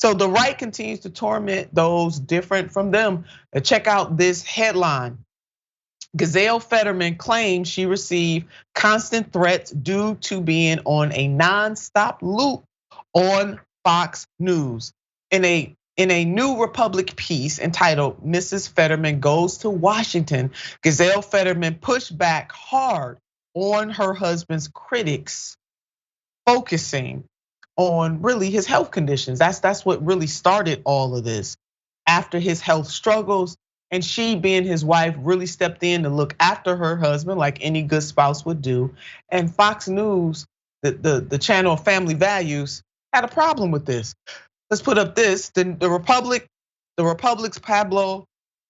So the right continues to torment those different from them. Check out this headline. Gisele Fetterman claims she received constant threats due to being on a nonstop loop on Fox News. In a New Republic piece entitled "Mrs. Fetterman Goes to Washington," Gisele Fetterman pushed back hard on her husband's critics, focusing on really his health conditions. That's what really started all of this. After his health struggles, and she, being his wife, really stepped in to look after her husband like any good spouse would do. And Fox News, the channel of family values, had a problem with this. Let's put up this. The Republic's Pablo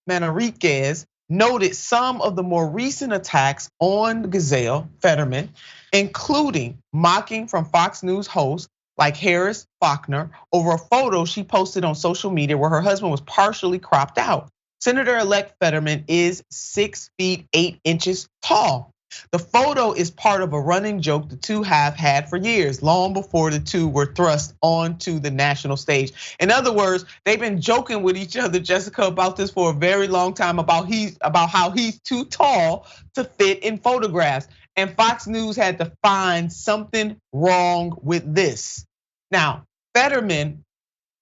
Manriquez noted some of the more recent attacks on Gisele Fetterman, including mocking from Fox News hosts like Harris Faulkner over a photo she posted on social media where her husband was partially cropped out. Senator-elect Fetterman is 6 feet 8 inches tall. The photo is part of a running joke the two have had for years, long before the two were thrust onto the national stage. In other words, they've been joking with each other, Jessica, about this for a very long time, about how he's too tall to fit in photographs. And Fox News had to find something wrong with this. Now, Fetterman,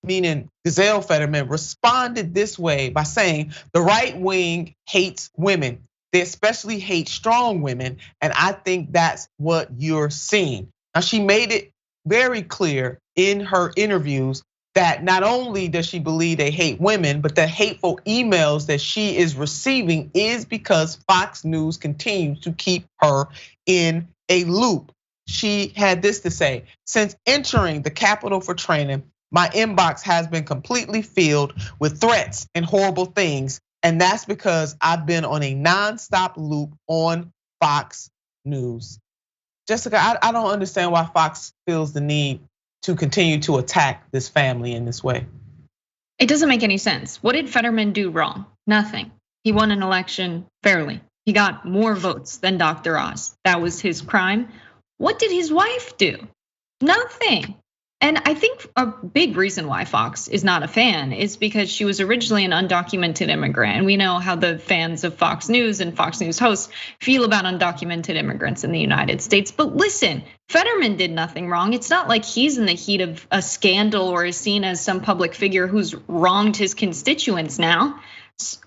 meaning Gisele Fetterman, responded this way by saying the right wing hates women. They especially hate strong women, and I think that's what you're seeing. Now, she made it very clear in her interviews that not only does she believe they hate women, but the hateful emails that she is receiving is because Fox News continues to keep her in a loop. She had this to say: since entering the Capitol for training, my inbox has been completely filled with threats and horrible things. And that's because I've been on a nonstop loop on Fox News. Jessica, I don't understand why Fox feels the need to continue to attack this family in this way. It doesn't make any sense. What did Fetterman do wrong? Nothing. He won an election fairly. He got more votes than Dr. Oz. That was his crime. What did his wife do? Nothing. And I think a big reason why Fox is not a fan is because she was originally an undocumented immigrant. And we know how the fans of Fox News and Fox News hosts feel about undocumented immigrants in the United States. But listen, Fetterman did nothing wrong. It's not like he's in the heat of a scandal or is seen as some public figure who's wronged his constituents now.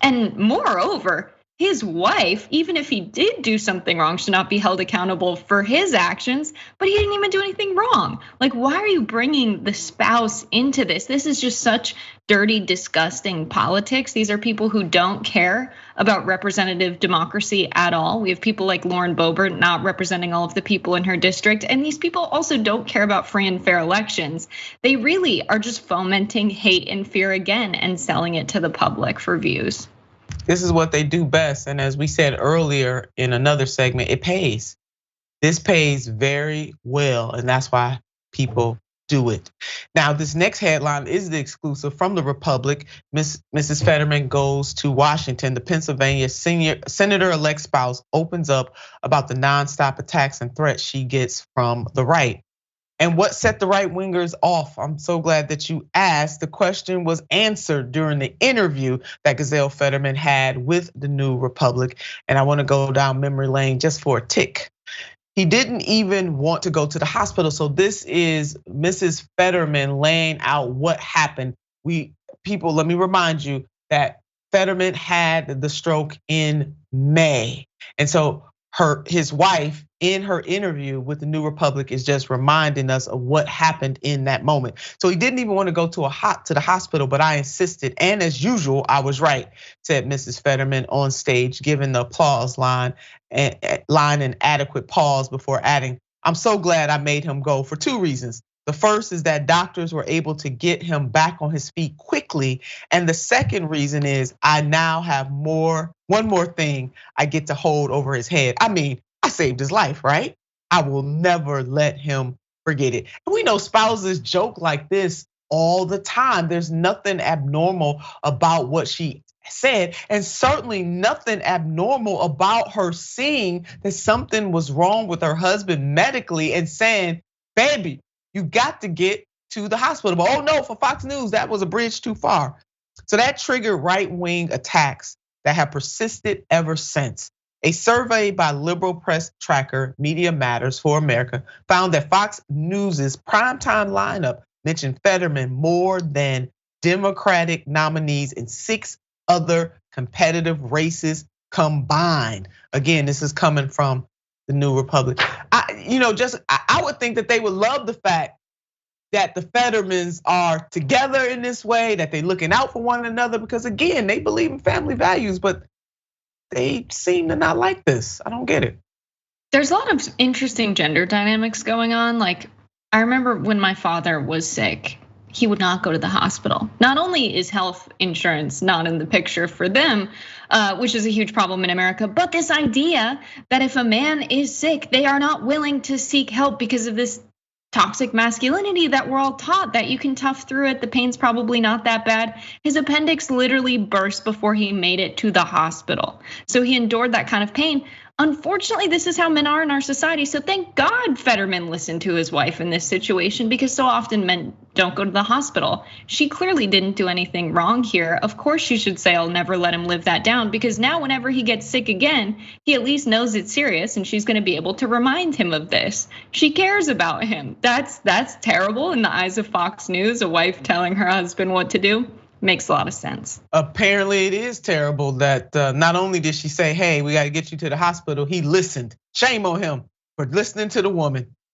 And moreover, his wife, even if he did do something wrong, should not be held accountable for his actions, but he didn't even do anything wrong. Like, why are you bringing the spouse into this? This is just such dirty, disgusting politics. These are people who don't care about representative democracy at all. We have people like Lauren Boebert not representing all of the people in her district. And these people also don't care about free and fair elections. They really are just fomenting hate and fear again and selling it to the public for views. This is what they do best. And as we said earlier in another segment, it pays. This pays very well, and that's why people do it. Now, this next headline is the exclusive from the Republic. Mrs. Fetterman goes to Washington. The Pennsylvania senator-elect spouse opens up about the nonstop attacks and threats she gets from the right. And what set the right wingers off? I'm so glad that you asked. The question was answered during the interview that Gisele Fetterman had with the New Republic. And I want to go down memory lane just for a tick. He didn't even want to go to the hospital. So this is Mrs. Fetterman laying out what happened. People, let me remind you that Fetterman had the stroke in May. And so his wife in her interview with the New Republic is just reminding us of what happened in that moment. So he didn't even want to go to the hospital, but I insisted. And as usual, I was right, said Mrs. Fetterman on stage, giving the applause line an adequate pause before adding, I'm so glad I made him go for two reasons. The first is that doctors were able to get him back on his feet quickly. And the second reason is I now have one more thing I get to hold over his head. I mean, I saved his life, right? I will never let him forget it. And we know spouses joke like this all the time. There's nothing abnormal about what she said, and certainly nothing abnormal about her seeing that something was wrong with her husband medically and saying, baby, you got to get to the hospital. But oh no, for Fox News, that was a bridge too far. So that triggered right-wing attacks that have persisted ever since. A survey by liberal press tracker Media Matters for America found that Fox News's primetime lineup mentioned Fetterman more than Democratic nominees in 6 other competitive races combined. Again, this is coming from the New Republic. I would think that they would love the fact that the Fettermans are together in this way, that they're looking out for one another, because again, they believe in family values, but they seem to not like this. I don't get it. There's a lot of interesting gender dynamics going on. Like, I remember when my father was sick, he would not go to the hospital. Not only is health insurance not in the picture for them, which is a huge problem in America, but this idea that if a man is sick, they are not willing to seek help because of this toxic masculinity that we're all taught, that you can tough through it, the pain's probably not that bad. His appendix literally burst before he made it to the hospital. So he endured that kind of pain. Unfortunately, this is how men are in our society. So thank God Fetterman listened to his wife in this situation, because so often men don't go to the hospital. She clearly didn't do anything wrong here. Of course she should say, I'll never let him live that down, because now whenever he gets sick again, he at least knows it's serious and she's gonna be able to remind him of this. She cares about him. That's terrible in the eyes of Fox News, a wife telling her husband what to do. Makes a lot of sense. Apparently it is terrible that not only did she say, hey, we gotta get you to the hospital, he listened. Shame on him for listening to the woman.